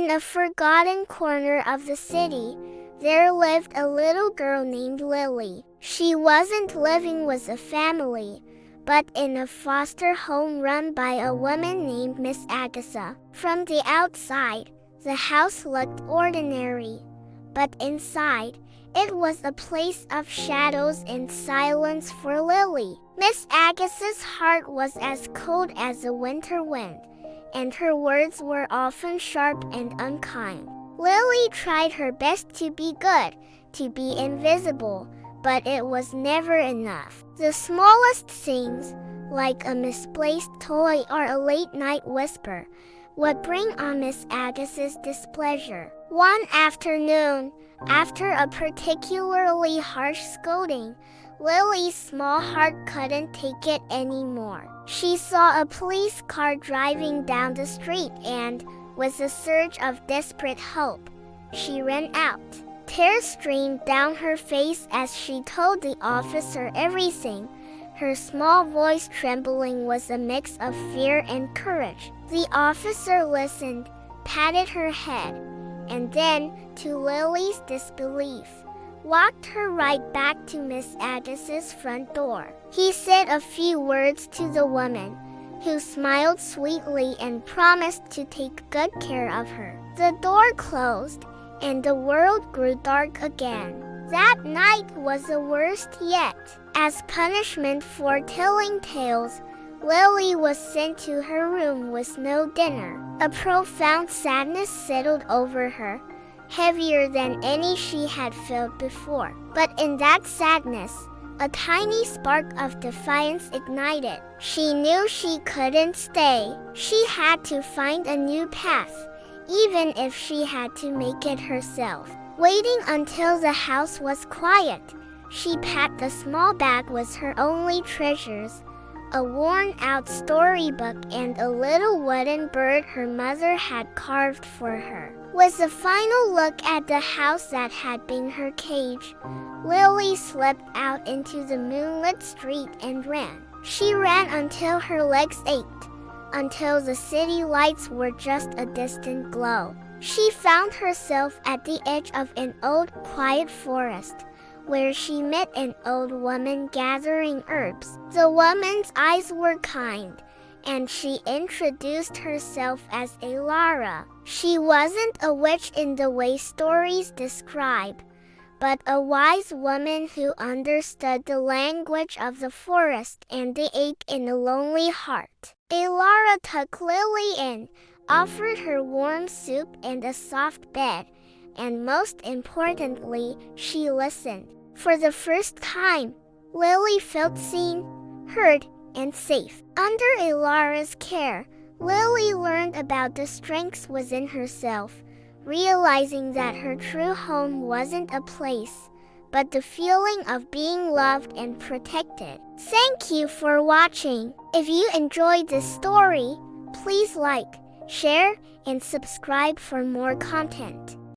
In a forgotten corner of the city, there lived a little girl named Lily. She wasn't living with a family, but in a foster home run by a woman named Miss Agatha. From the outside, the house looked ordinary, but inside, it was a place of shadows and silence for Lily. Miss Agatha's heart was as cold as a winter wind, and her words were often sharp and unkind. Lily tried her best to be good, to be invisible, but it was never enough. The smallest things, like a misplaced toy or a late-night whisper, would bring on Miss Agatha's displeasure. One afternoon, after a particularly harsh scolding, Lily's small heart couldn't take it anymore. She saw a police car driving down the street and, with a surge of desperate hope, she ran out. Tears streamed down her face as she told the officer everything, her small voice trembling with a mix of fear and courage. The officer listened, patted her head, and then, to Lily's disbelief, walked her right back to Miss Agatha's front door. He said a few words to the woman, who smiled sweetly and promised to take good care of her. The door closed, and the world grew dark again. That night was the worst yet. As punishment for telling tales, Lily was sent to her room with no dinner. A profound sadness settled over her, heavier than any she had felt before. But in that sadness, a tiny spark of defiance ignited. She knew she couldn't stay. She had to find a new path, even if she had to make it herself. Waiting until the house was quiet, she packed a small bag with her only treasures, a worn-out storybook and a little wooden bird her mother had carved for her. With a final look at the house that had been her cage, Lily slipped out into the moonlit street and ran. She ran until her legs ached, until the city lights were just a distant glow. She found herself at the edge of an old, quiet forest, where she met an old woman gathering herbs. The woman's eyes were kind, and she introduced herself as Elara. She wasn't a witch in the way stories describe, but a wise woman who understood the language of the forest and the ache in a lonely heart. Elara took Lily in, offered her warm soup and a soft bed, and most importantly, she listened. For the first time, Lily felt seen, heard, and safe. Under Elara's care, Lily learned about the strengths within herself, realizing that her true home wasn't a place, but the feeling of being loved and protected. Thank you for watching. If you enjoyed this story, please like, share, and subscribe for more content.